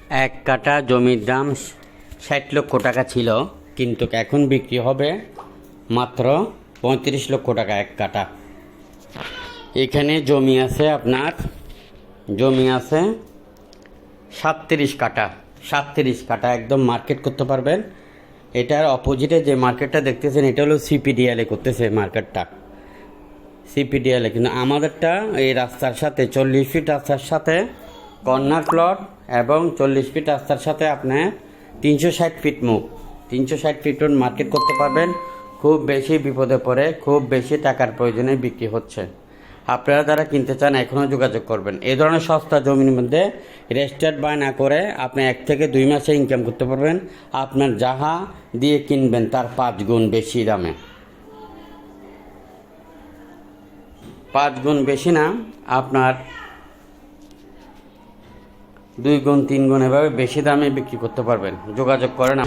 এক কাঠা জমির দাম ৬০ লক্ষ টাকা ছিল, কিন্তু এখন বিক্রি হবে মাত্র ৩৫ লক্ষ টাকা এক কাঠা। এখানে জমি আছে, আপনার জমি আছে ৩৭ কাঠা। ৩৭ কাঠা একদম মার্কেট করতে পারবেন। এটার অপোজিটে যে মার্কেটটা দেখতেছেন, এটা হলো সিপিডিএলে করতেছে মার্কেটটা, সিপিডিএলে। কিন্তু আমাদেরটা এই রাস্তার সাথে ৪০ ফিট রাস্তার সাথে কর্নার প্লট, এবং ৪০ ফিট রাস্তার সাথে আপনার ৩৬০ ফিট মুখ, ৩৬০ ফিট মার্কেট করতে পারবেন। খুব বেশি বিপদে পড়ে, খুব বেশি টাকার প্রয়োজনে বিক্রি হচ্ছে। আপনারা যারা কিনতে চান এখনও যোগাযোগ করবেন। এই ধরনের সস্তা জমির মধ্যে রেজিস্টার্ড বাই না করে আপনি ১ থেকে ২ মাসে ইনকাম করতে পারবেন, আপনার যাহা দিয়ে কিনবেন তার ৫ গুণ বেশি দামে। ৫ গুণ বেশি না, আপনার ২ গুণ ৩ গুণ এভাবে বেশি দামে বিক্রি করতে পারবেন। যোগাযোগ করেন।